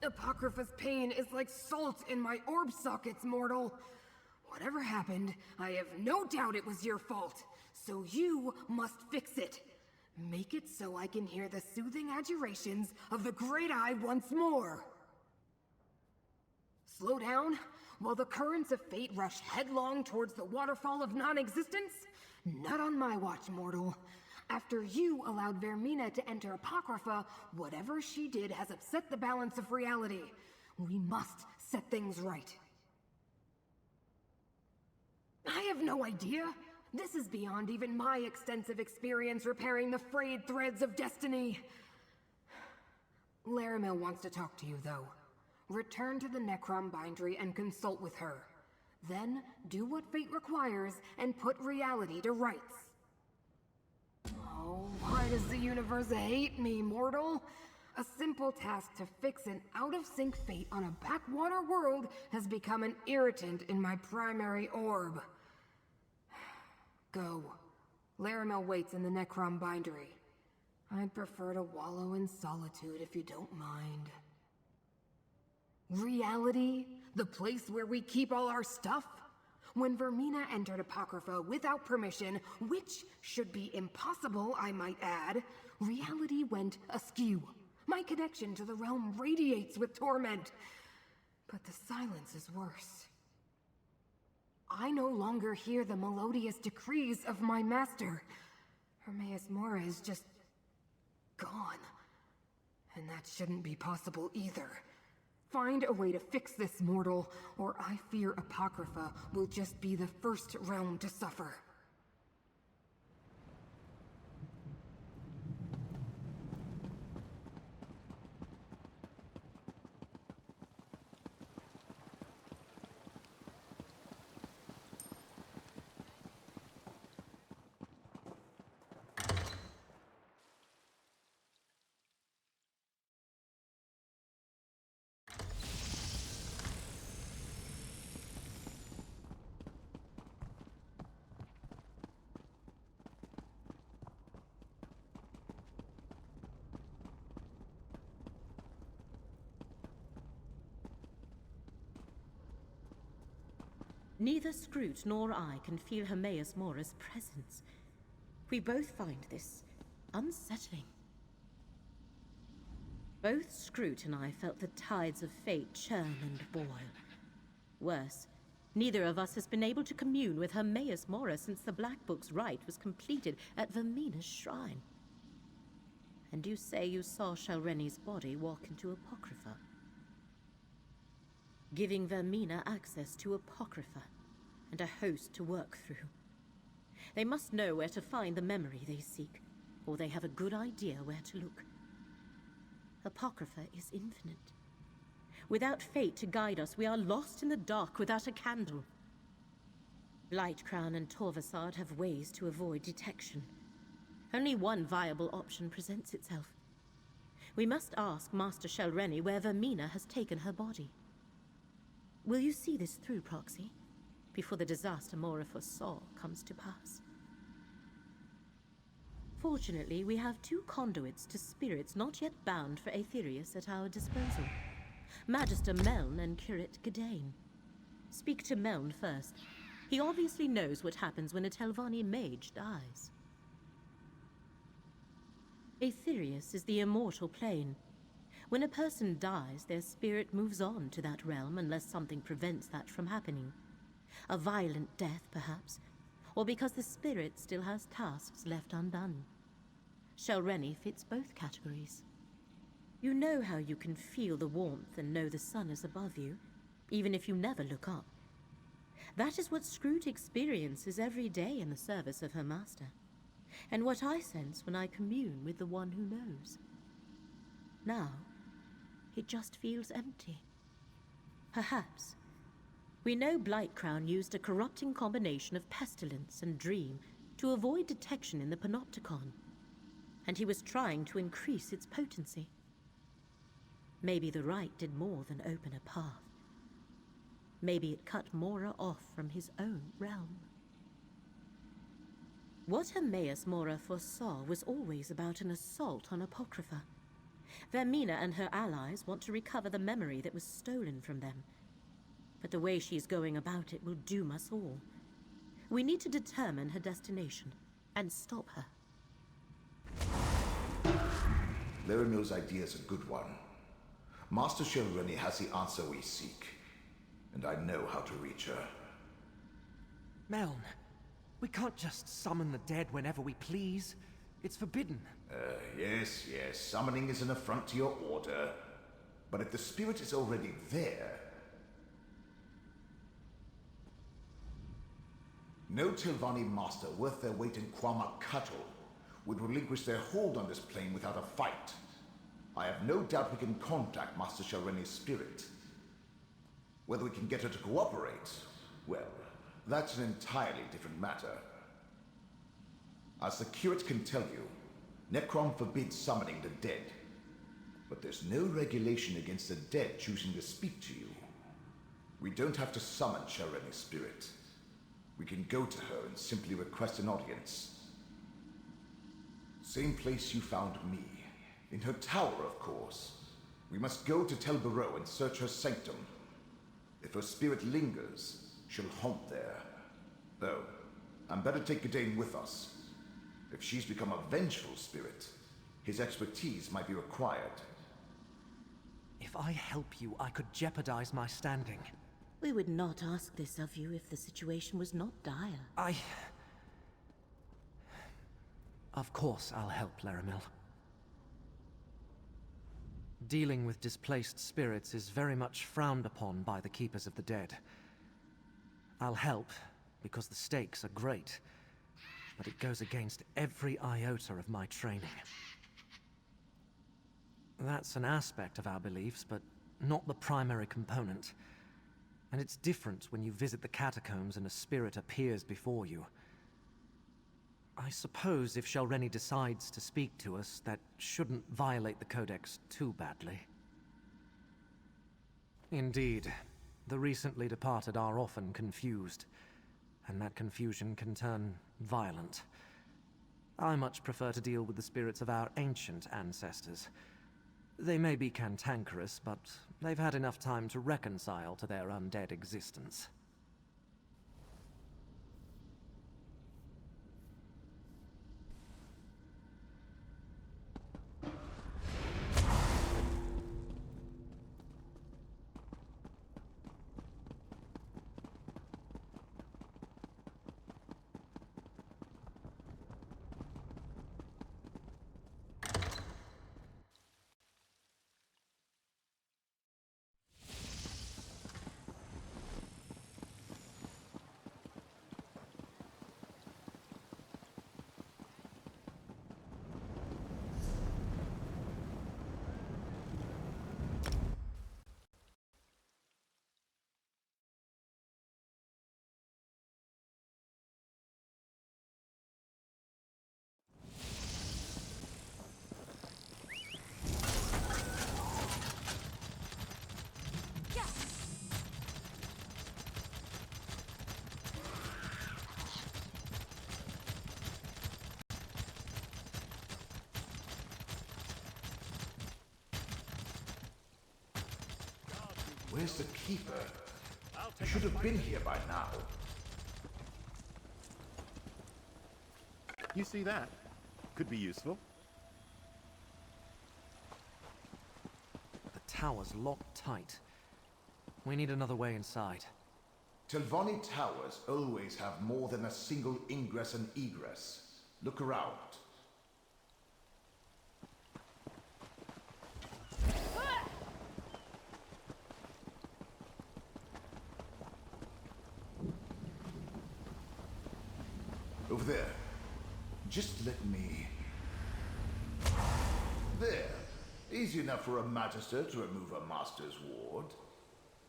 Apocrypha's pain is like salt in my orb sockets, mortal. Whatever happened, I have no doubt it was your fault. So you must fix it. Make it so I can hear the soothing adjurations of the Great Eye once more. Slow down while the currents of fate rush headlong towards the waterfall of non-existence? Not on my watch, mortal. After you allowed Vaermina to enter Apocrypha, whatever she did has upset the balance of reality. We must set things right. I have no idea. This is beyond even my extensive experience repairing the frayed threads of destiny. Laramil wants to talk to you, though. Return to the Necrom bindery and consult with her. Then, do what fate requires and put reality to rights. Oh, why does the universe hate me, mortal? A simple task to fix an out-of-sync fate on a backwater world has become an irritant in my primary orb. Go. Laramil waits in the Necrom bindery. I'd prefer to wallow in solitude if you don't mind. Reality? The place where we keep all our stuff? When Vaermina entered Apocrypha without permission, which should be impossible, I might add, reality went askew. My connection to the realm radiates with torment. But the silence is worse. I no longer hear the melodious decrees of my master. Hermaeus Mora is just gone. And that shouldn't be possible either. Find a way to fix this, mortal, or I fear Apocrypha will just be the first realm to suffer. Neither Scroot nor I can feel Hermaeus Mora's presence. We both find this unsettling. Both Scroot and I felt the tides of fate churn and boil. Worse, neither of us has been able to commune with Hermaeus Mora since the Black Book's rite was completed at Vaermina's shrine. And you say you saw Shelreni's body walk into Apocrypha, giving Vaermina access to Apocrypha and a host to work through. They must know where to find the memory they seek, or they have a good idea where to look. Apocrypha is infinite. Without fate to guide us, we are lost in the dark without a candle. Blightcrown and Torvasad have ways to avoid detection. Only one viable option presents itself. We must ask Master Shelren where Vaermina has taken her body. Will you see this through, Proxy, before the disaster Mora foresaw comes to pass? Fortunately, we have two conduits to spirits not yet bound for Aetherius at our disposal. Magister Meln and Curate Gadain. Speak to Meln first. He obviously knows what happens when a Telvanni mage dies. Aetherius is the immortal plane. When a person dies, their spirit moves on to that realm unless something prevents that from happening. A violent death, perhaps, or because the spirit still has tasks left undone. Shelren fits both categories. You know how you can feel the warmth and know the sun is above you, even if you never look up. That is what Scroot experiences every day in the service of her master, and what I sense when I commune with the one who knows. Now, it just feels empty. Perhaps. We know Blightcrown used a corrupting combination of pestilence and dream to avoid detection in the Panopticon, and he was trying to increase its potency. Maybe the rite did more than open a path. Maybe it cut Mora off from his own realm. What Hermaeus Mora foresaw was always about an assault on Apocrypha. Vaermina and her allies want to recover the memory that was stolen from them. But the way she's going about it will doom us all. We need to determine her destination and stop her. Vaermina's idea is a good one. Master Shelren has the answer we seek, and I know how to reach her. Meln, we can't just summon the dead whenever we please. It's forbidden. Yes, summoning is an affront to your order. But if the spirit is already there... No Telvanni master worth their weight in Quama cattle would relinquish their hold on this plane without a fight. I have no doubt we can contact Master Shelren's spirit. Whether we can get her to cooperate, well, that's an entirely different matter. As the curate can tell you, Necrom forbids summoning the dead. But there's no regulation against the dead choosing to speak to you. We don't have to summon Shelren's spirit. We can go to her and simply request an audience. Same place you found me. In her tower, of course. We must go to Tel Barrow and search her sanctum. If her spirit lingers, she'll haunt there. Though, I'm better take Gadain with us. If she's become a vengeful spirit, his expertise might be required. If I help you, I could jeopardize my standing. We would not ask this of you if the situation was not dire. Of course I'll help, Laramil. Dealing with displaced spirits is very much frowned upon by the Keepers of the Dead. I'll help, because the stakes are great, but it goes against every iota of my training. That's an aspect of our beliefs, but not the primary component. And it's different when you visit the catacombs and a spirit appears before you. I suppose if Shelren decides to speak to us, that shouldn't violate the Codex too badly. Indeed, the recently departed are often confused, and that confusion can turn violent. I much prefer to deal with the spirits of our ancient ancestors. They may be cantankerous, but they've had enough time to reconcile to their undead existence. Where's the Keeper? He should have been here by now. You see that? Could be useful. The tower's locked tight. We need another way inside. Telvanni towers always have more than a single ingress and egress. Look around. Over there. Just let me... There. Easy enough for a Magister to remove a Master's ward.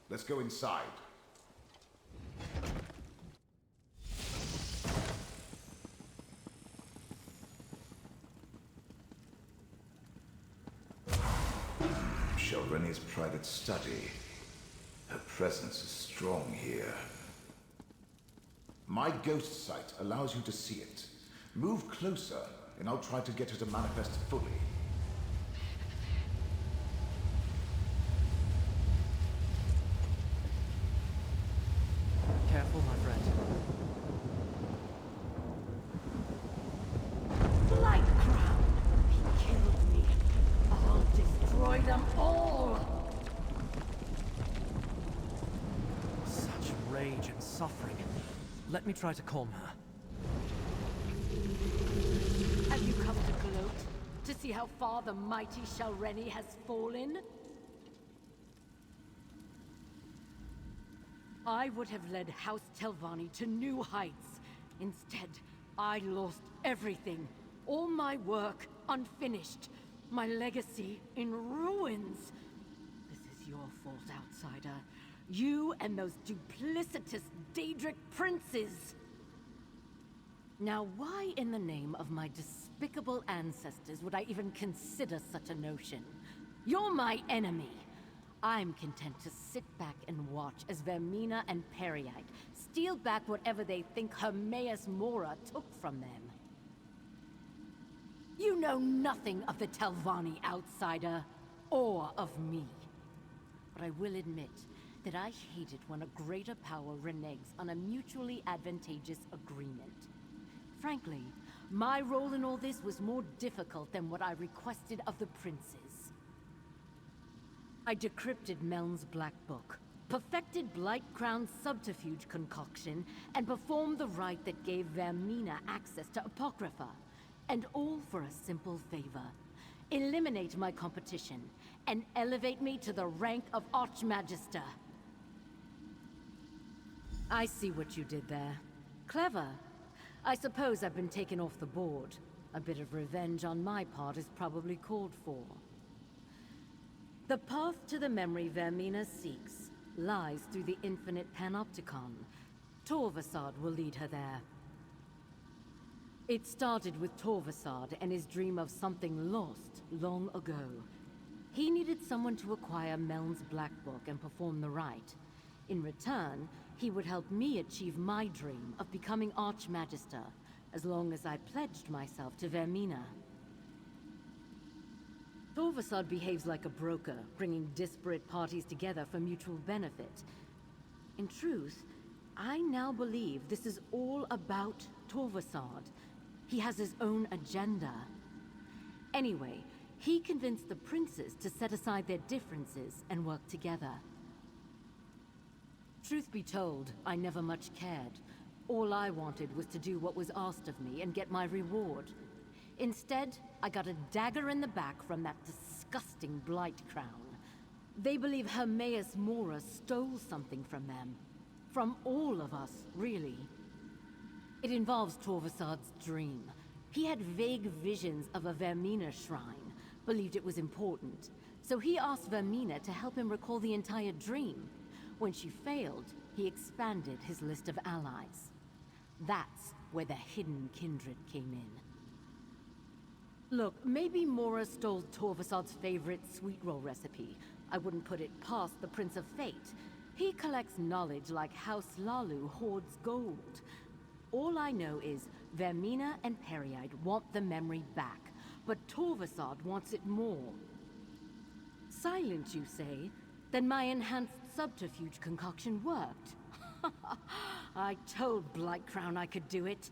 Let's go inside. Shelren's private study. Her presence is strong here. My ghost sight allows you to see it. Move closer, and I'll try to get her to manifest fully. suffering. Let me try to calm her. Have you come to gloat? To see how far the mighty Shelren has fallen? I would have led House Telvanni to new heights. Instead, I lost everything. All my work unfinished. My legacy in ruins. This is your fault, outsider. You and those duplicitous Daedric princes. Now, why in the name of my despicable ancestors would I even consider such a notion? You're my enemy. I'm content to sit back and watch as Vaermina and Peryite steal back whatever they think Hermaeus Mora took from them. You know nothing of the Telvanni, outsider, or of me. But I will admit that I hate it when a greater power reneges on a mutually advantageous agreement. Frankly, my role in all this was more difficult than what I requested of the princes. I decrypted Meln's Black Book, perfected Blightcrown's subterfuge concoction, and performed the rite that gave Vaermina access to Apocrypha. And all for a simple favor. Eliminate my competition, and elevate me to the rank of Archmagister. I see what you did there. Clever. I suppose I've been taken off the board. A bit of revenge on my part is probably called for. The path to the memory Vaermina seeks lies through the infinite panopticon. Torvasad will lead her there. It started with Torvasad and his dream of something lost long ago. He needed someone to acquire Meln's Black Book and perform the rite. In return, he would help me achieve my dream of becoming Archmagister, as long as I pledged myself to Vaermina. Torvasad behaves like a broker, bringing disparate parties together for mutual benefit. In truth, I now believe this is all about Torvasad. He has his own agenda. Anyway, he convinced the princes to set aside their differences and work together. Truth be told, I never much cared. All I wanted was to do what was asked of me and get my reward. Instead, I got a dagger in the back from that disgusting Blightcrown. They believe Hermaeus Mora stole something from them. From all of us, really. It involves Torvasad's dream. He had vague visions of a Vaermina shrine, believed it was important. So he asked Vaermina to help him recall the entire dream. When she failed, he expanded his list of allies. That's where the hidden kindred came in. Look, maybe Mora stole Torvasad's favorite sweet roll recipe. I wouldn't put it past the Prince of Fate. He collects knowledge like House Lalu hoards gold. All I know is Vaermina and Peryite want the memory back, but Torvasad wants it more. Silent, you say? Then my enhanced subterfuge concoction worked. I told Blightcrown I could do it.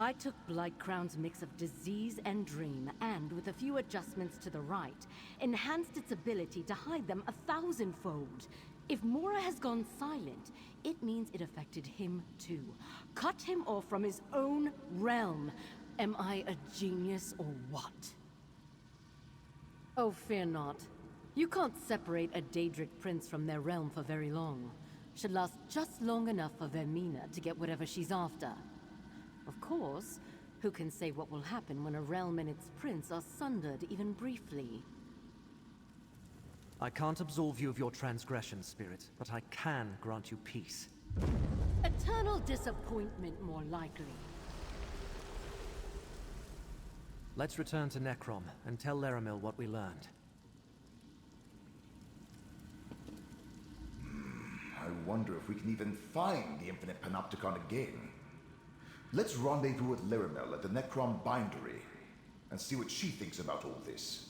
I took Blightcrown's mix of disease and dream, and with a few adjustments to the rite, enhanced its ability to hide them 1,000-fold. If Mora has gone silent, it means it affected him too. Cut him off from his own realm. Am I a genius or what? Oh, fear not. You can't separate a Daedric prince from their realm for very long. Should last just long enough for Vaermina to get whatever she's after. Of course, who can say what will happen when a realm and its prince are sundered even briefly? I can't absolve you of your transgression, Spirit, but I can grant you peace. Eternal disappointment, more likely. Let's return to Necrom and tell Laramil what we learned. I wonder if we can even find the Infinite Panopticon again. Let's rendezvous with Laramil at the Necrom Bindery and see what she thinks about all this.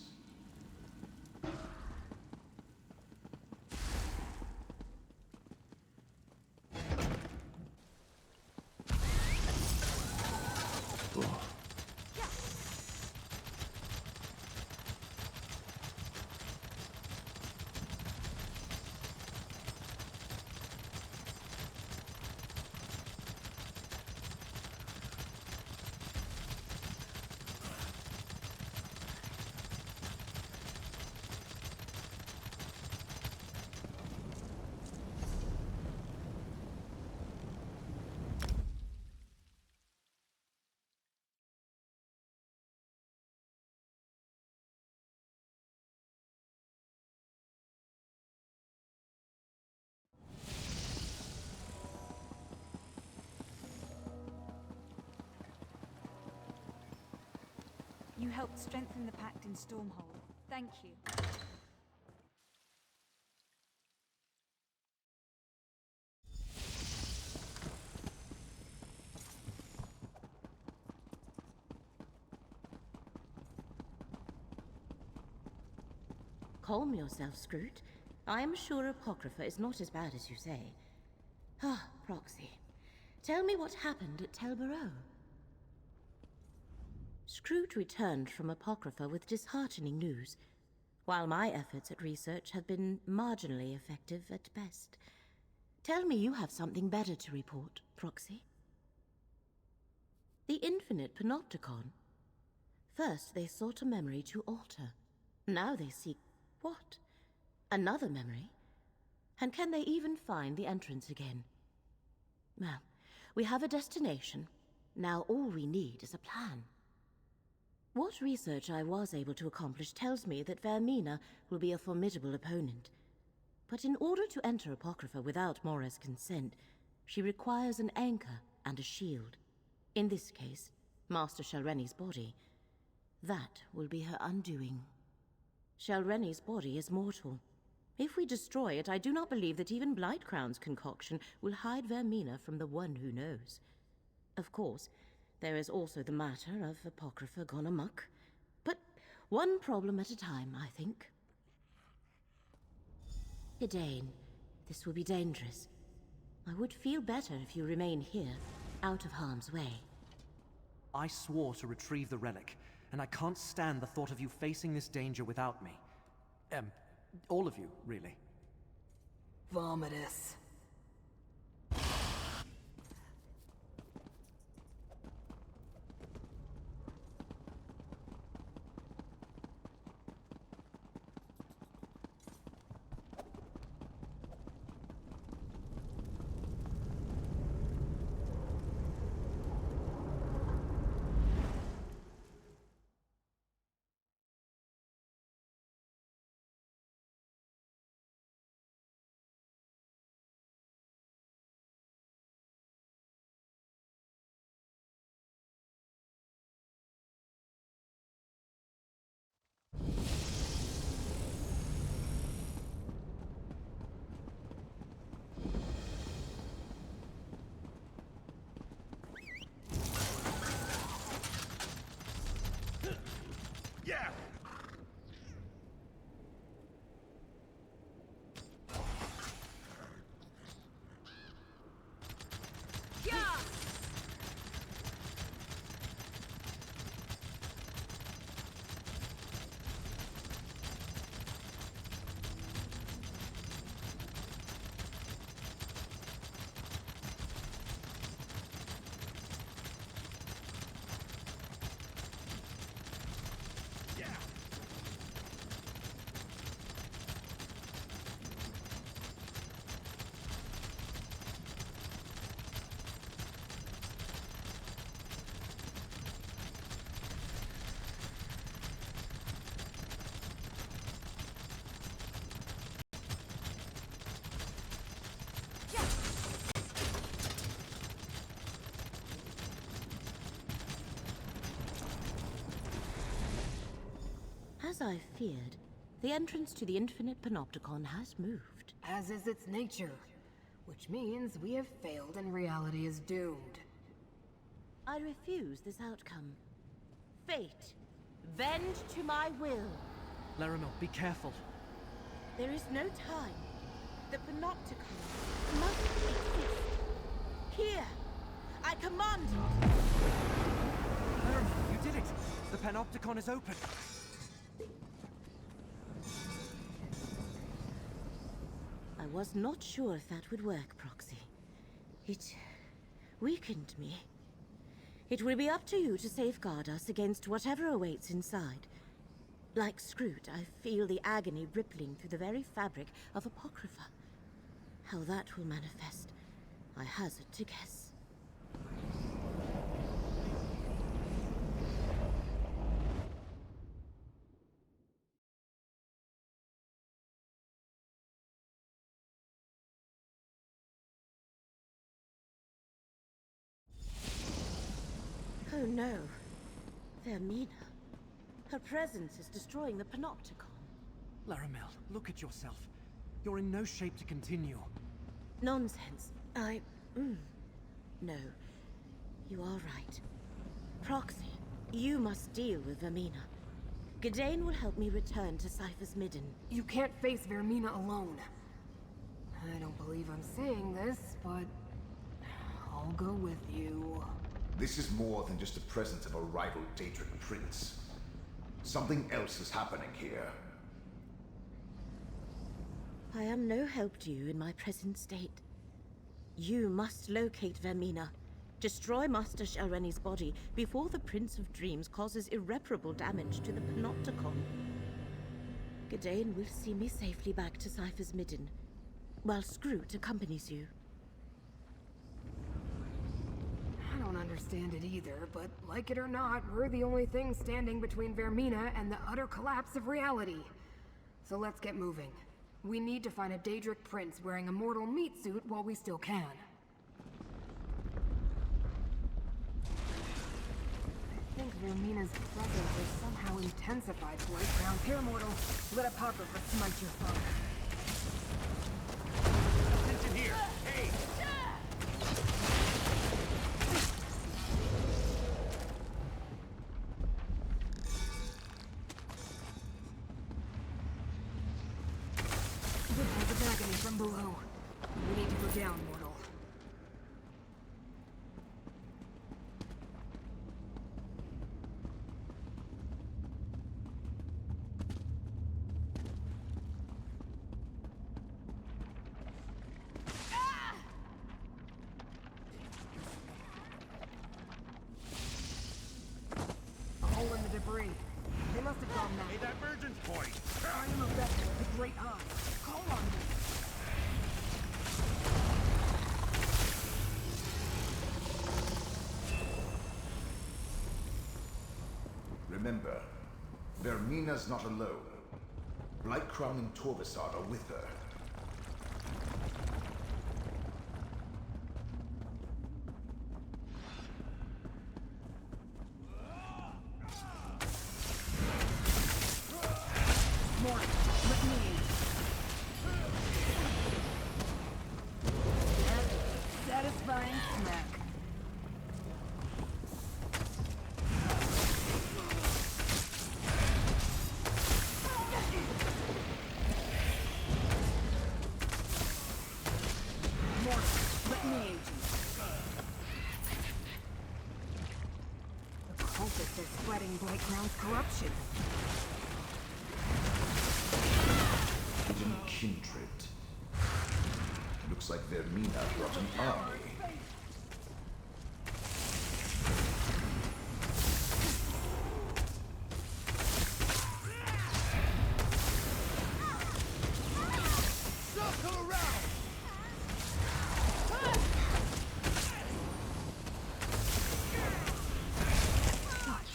You helped strengthen the pact in Stormhold. Thank you. Calm yourself, Scroot. I am sure Apocrypha is not as bad as you say. Ah, Proxy. Tell me what happened at Tel Barrow. Scroot returned from Apocrypha with disheartening news, while my efforts at research have been marginally effective at best. Tell me you have something better to report, Proxy. The Infinite Panopticon. First they sought a memory to alter. Now they seek what? Another memory? And can they even find the entrance again? Well, we have a destination. Now all we need is a plan. What research I was able to accomplish tells me that Vaermina will be a formidable opponent. But in order to enter Apocrypha without Mora's consent, she requires an anchor and a shield. In this case, Master Shelren's body. That will be her undoing. Shelren's body is mortal. If we destroy it, I do not believe that even Blightcrown's concoction will hide Vaermina from the one who knows. Of course, there is also the matter of Apocrypha gone amok. But one problem at a time, I think. Ydain, this will be dangerous. I would feel better if you remain here, out of harm's way. I swore to retrieve the relic, and I can't stand the thought of you facing this danger without me. All of you, really. Vomitus. Yeah! As I feared, the entrance to the Infinite Panopticon has moved. As is its nature, which means we have failed and reality is doomed. I refuse this outcome. Fate, bend to my will. Laramil, be careful. There is no time. The Panopticon must exist. Here, I command it. Laramil, you did it! The Panopticon is open! I was not sure if that would work, Proxy. It weakened me. It will be up to you to safeguard us against whatever awaits inside. Like Scroot, I feel the agony rippling through the very fabric of Apocrypha. How that will manifest, I hazard to guess. Oh no, Vaermina. Her presence is destroying the Panopticon. Laramel, look at yourself. You're in no shape to continue. Nonsense. No. You are right. Proxy, you must deal with Vaermina. Gadain will help me return to Cypher's Midden. You can't face Vaermina alone. I don't believe I'm saying this, but I'll go with you. This is more than just the presence of a rival Daedric prince. Something else is happening here. I am no help to you in my present state. You must locate Vaermina. Destroy Master Shelren's body before the Prince of Dreams causes irreparable damage to the Panopticon. Gadain will see me safely back to Cypher's Midden, while Scroot accompanies you. I don't understand it either, but like it or not, we're the only thing standing between Vaermina and the utter collapse of reality. So let's get moving. We need to find a Daedric prince wearing a mortal meat suit while we still can. I think Vaermina's presence has somehow intensified Blightcrown. Here, mortal. Let Apocrypha smite your foe. Attention here! Hey! Ripples of agony from below. We need to go down, mortal. A hole in the debris. They must have gone Hey, that way. divergence point! I am a vessel with a great eye. Call on me. Remember, Vaermina's not alone. Blightcrown and Torvasad are with her. Mortal, let me aid you. Satisfying smack. Mortal, let me aid you. The cultists are spreading Blightcrown's corruption. Hidden kindred. Looks like Vaermina brought an army. Circle around! Touch.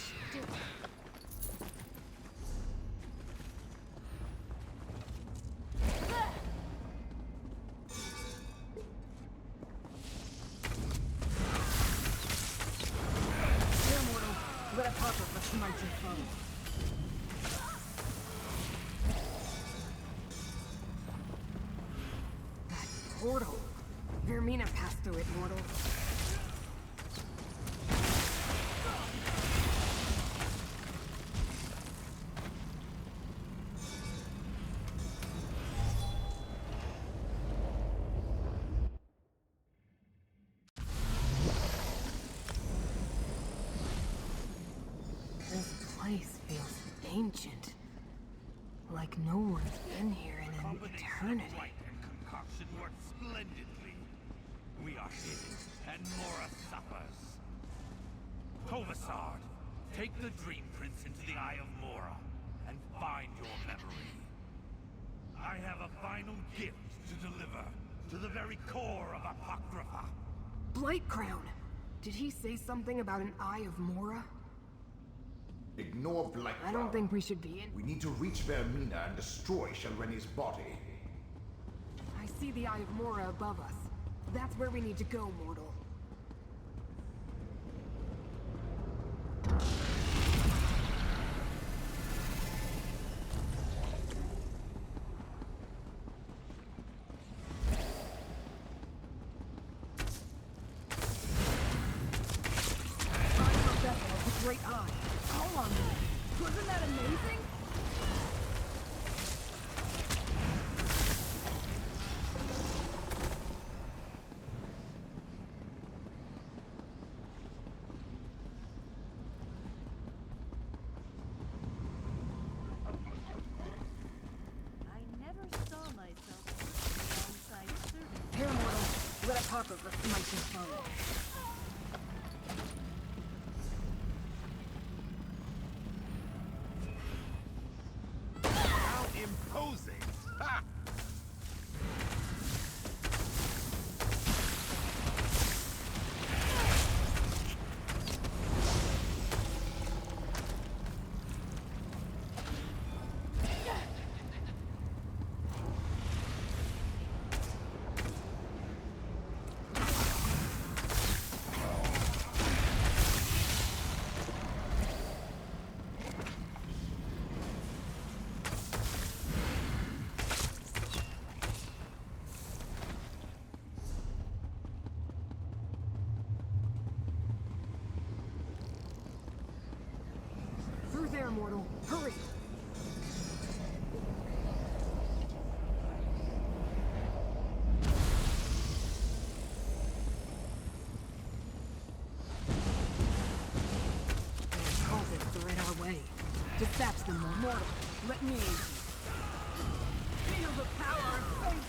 Here, mortal. Let Apocrypha smite your foe. That portal. Vaermina passed through it, mortal. This place feels ancient. Like no one's been here in an eternity. Rite and concoction work splendidly. We are hidden, and Mora suffers. Tovasard, take the Dream Prince into the Eye of Mora, and find your memory. I have a final gift to deliver, to the very core of Apocrypha. Blightcrown! Did he say something about an Eye of Mora? Ignore Blightcrown. I don't think we should be in. We need to reach Vaermina and destroy Shelren's body. I see the Eye of Mora above us. That's where we need to go, mortal. great eye. Call on me. Wasn't that amazing? I never saw myself alongside servants. Here, mortal. Let Apocrypha smite his foe. How imposing! Ha! Through there, mortal. Hurry! There's cultists are in our way. Dispatch them, mortal. Let me aid you. Feel the power of faith!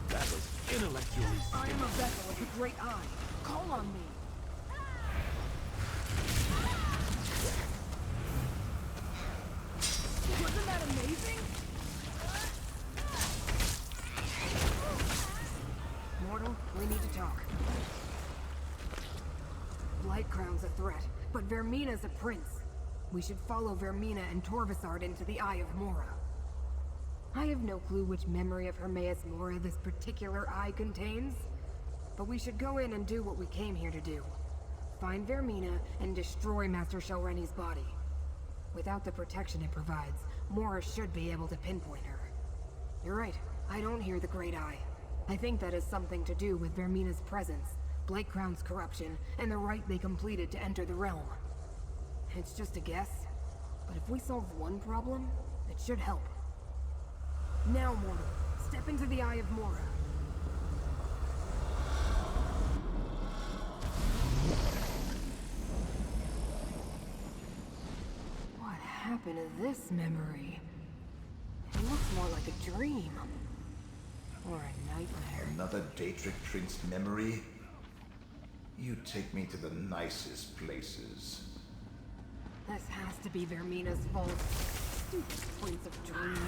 That was intellectually I am a vessel of the great eye. Call on me. Wasn't that amazing? Mortal, we need to talk. Blightcrown's a threat, but Vaermina's a prince. We should follow Vaermina and Torvasard into the Eye of Mora. I have no clue which memory of Hermaeus Mora this particular eye contains, but we should go in and do what we came here to do. Find Vaermina and destroy Master Shelren's body. Without the protection it provides, Mora should be able to pinpoint her. You're right, I don't hear the Great Eye. I think that has something to do with Vaermina's presence, Blightcrown's corruption, and the rite they completed to enter the realm. It's just a guess, but if we solve one problem, it should help. Now, mortal, step into the Eye of Mora. What happened to this memory? It looks more like a dream. Or a nightmare. Another Daedric Prince memory? You take me to the nicest places. This has to be Vaermina's fault. Stupid Prince of Dreams.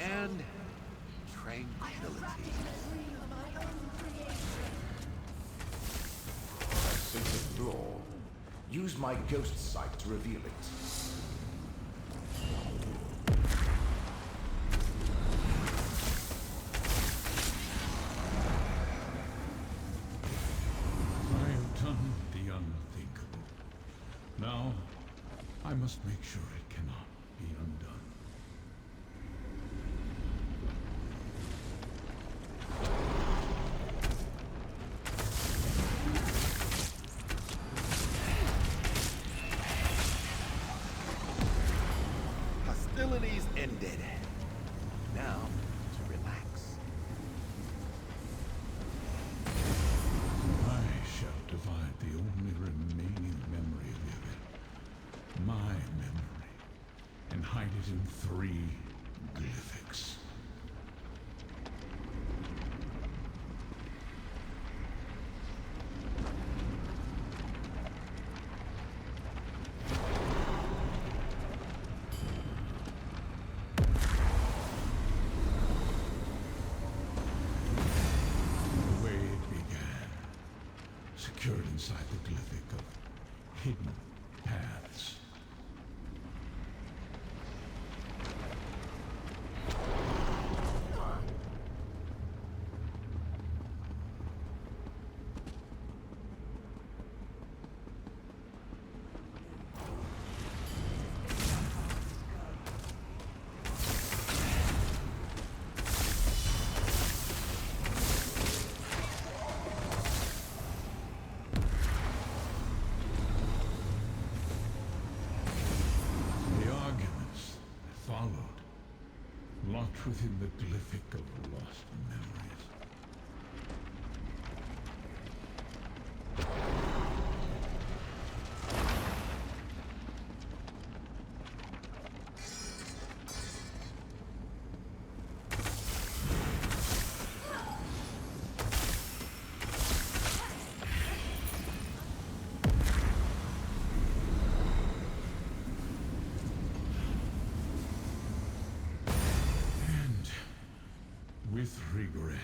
and tranquility. I sense a flaw. Use my ghost sight to reveal it. I have done the unthinkable. Now, I must make sure it cannot be undone. Hostilities ended. Now, to relax. I shall divide the only remaining memory of Yevon, my memory, and hide it in 3 glyphics. The way it began, secured inside the glyphic of hidden paths. locked within the glyphic of lost memories. With regret,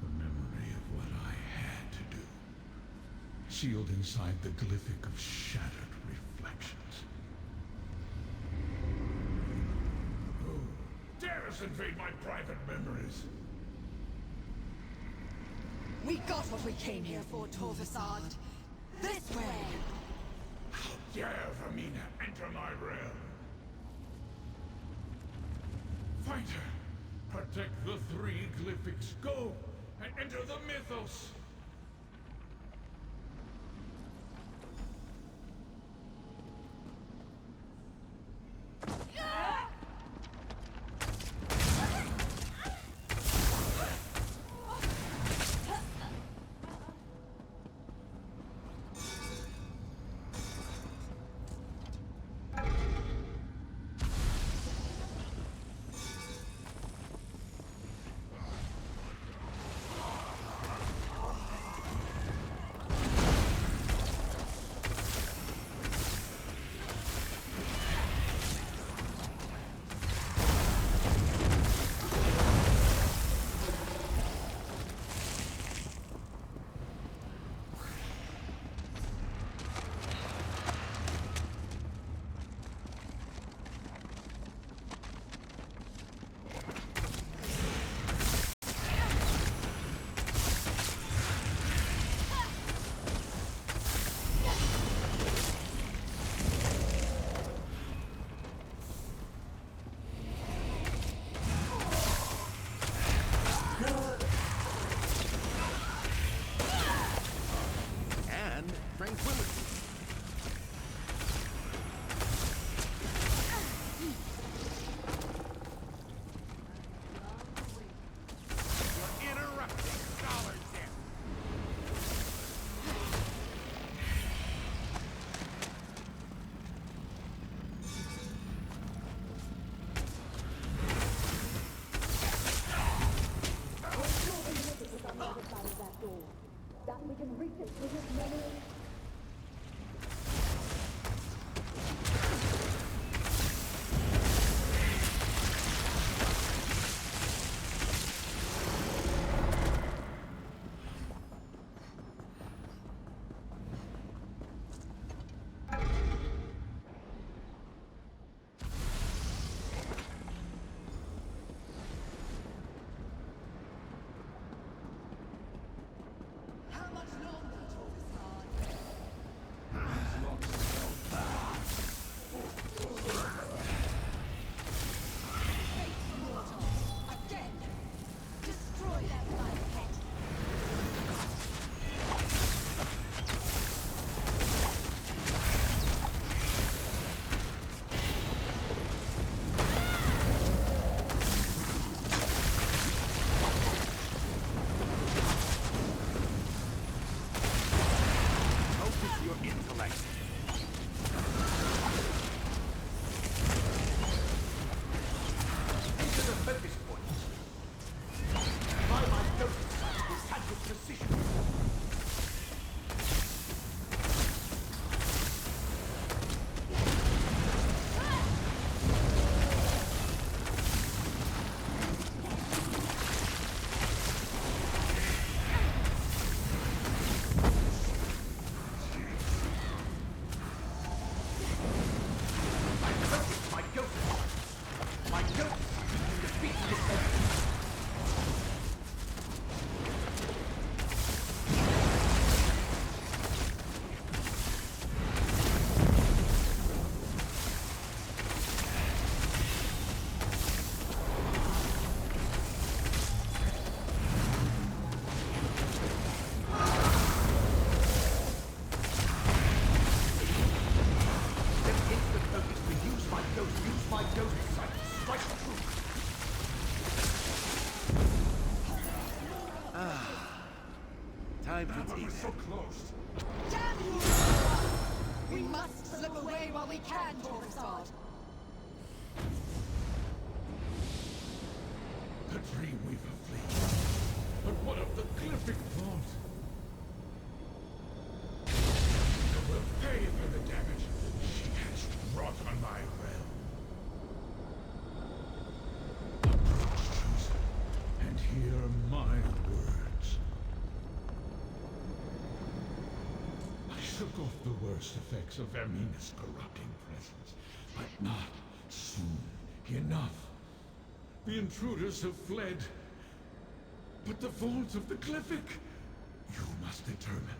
the memory of what I had to do, sealed inside the glyphic of shattered reflections. Who dares invade my private memories? We got what we came here for, Torvasad. This way! How dare Vaermina enter my realm? Find her! Protect the three glyphics. Go and enter the mythos. so close. Damn you! We must slip away while we can, Torvasad. The Dreamweaver flees. But what of the Glyphic Vault? She will pay for the damage she has wrought on my realm. Approach, Chosen, and hear my words. I shook off the worst effects of Vaermina's corrupting presence, but not soon enough. The intruders have fled. But the vault of the Glyphic! You must determine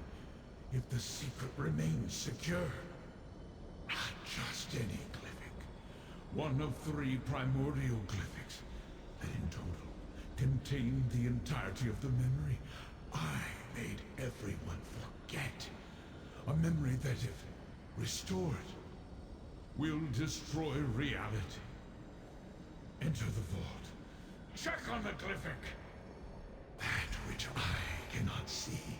if the secret remains secure. Not just any Glyphic. One of 3 primordial Glyphics that in total contain the entirety of the memory I made everyone forget. A memory that, if restored, will destroy reality. Enter the vault. Check on the Glyphic! That which I cannot see.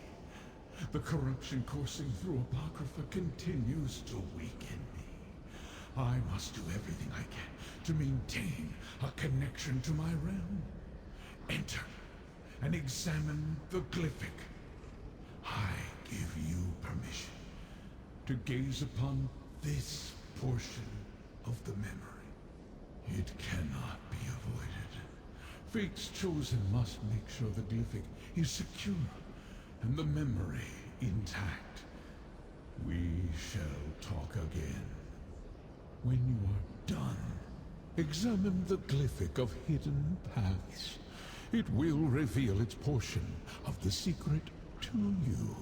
The corruption coursing through Apocrypha continues to weaken me. I must do everything I can to maintain a connection to my realm. Enter and examine the Glyphic. I give you permission to gaze upon this portion of the memory. It cannot be avoided. Fate's Chosen must make sure the Glyphic is secure and the memory intact. We shall talk again. When you are done, examine the Glyphic of Hidden Paths. It will reveal its portion of the secret to you.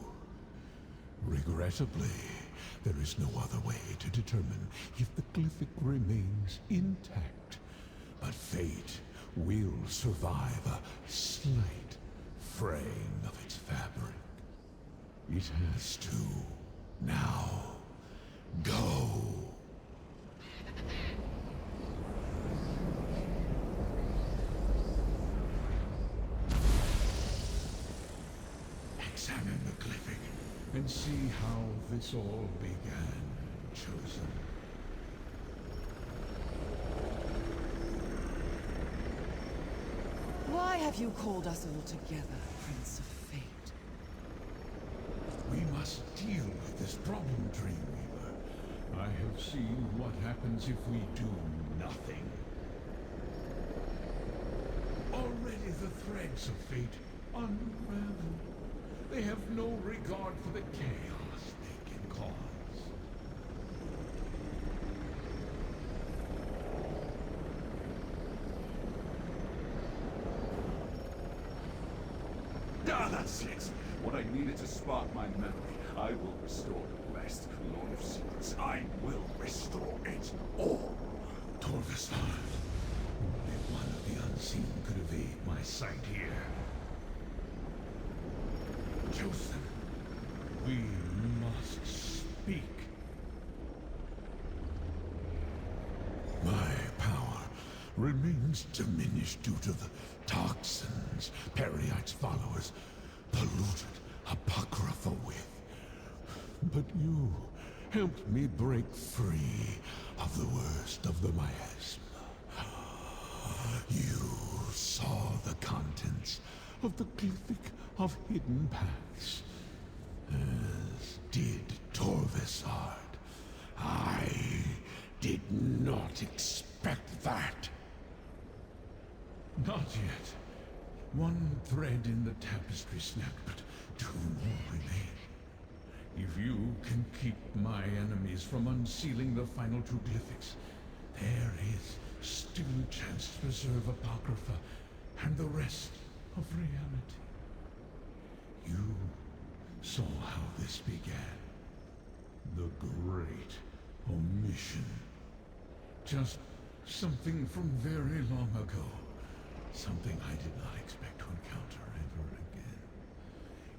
Regrettably, there is no other way to determine if the Glyphic remains intact. But fate will survive a slight fraying of its fabric. It has to. Now, go! Examine the Glyphic and see how this all began, Chosen. Why have you called us all together, Prince of Fate? We must deal with this problem, Dreamweaver. I have seen what happens if we do nothing. Already the threads of fate unravel. They have no regard for the chaos they can cause. Ah, that's it! What I needed to spark my memory. I will restore the rest. Lord of Secrets, I will restore it all! Torvasad, only one of the unseen could evade my sight here. Chosen, we must speak. My power remains diminished due to the toxins Periite's followers polluted Apocrypha with. But you helped me break free of the worst of the miasma. You saw the contents of the Glyphic of Hidden Paths, as did Torvasad. I did not expect that. Not yet. One thread in the tapestry snapped, but 2 more remain. If you can keep my enemies from unsealing the final 2 Glyphics, there is still a chance to preserve Apocrypha and the rest of reality. You saw how this began. The great omission. Just something from very long ago. Something I did not expect to encounter ever again.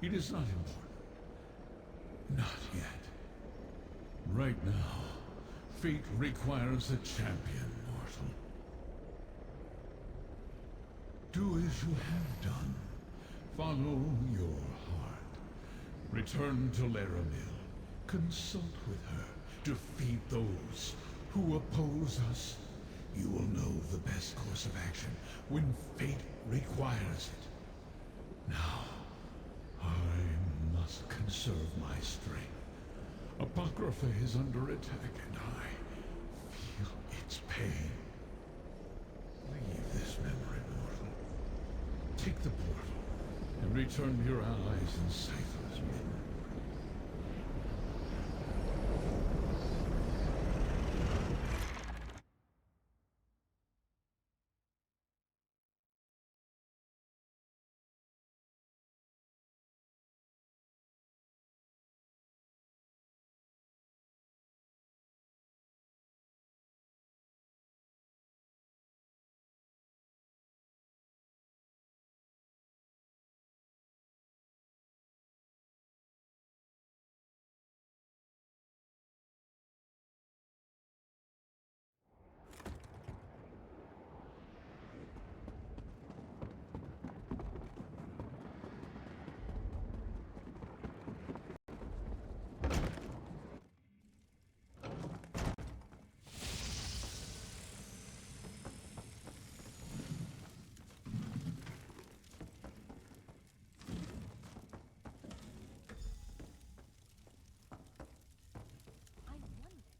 It is not important. Not yet. Right now, fate requires a champion, mortal. Do as you have done. Follow your heart. Return to Laramil. Consult with her. Defeat those who oppose us. You will know the best course of action when fate requires it. Now, I must conserve my strength. Apocrypha is under attack, and I feel its pain. Leave this memory, mortal. Take the portal, and return to your allies in Cypher's midnight.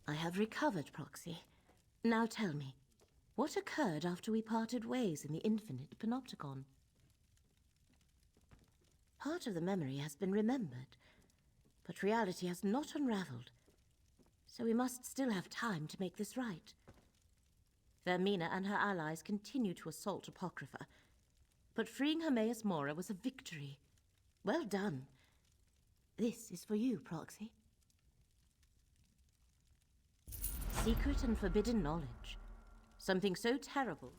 I have recovered, Proxy. Now tell me, what occurred after we parted ways in the infinite panopticon? Part of the memory has been remembered, but reality has not unraveled, so we must still have time to make this right. Vaermina and her allies continue to assault Apocrypha, but freeing Hermaeus Mora was a victory. Well done. This is for you, Proxy. Secret and forbidden knowledge. Something so terrible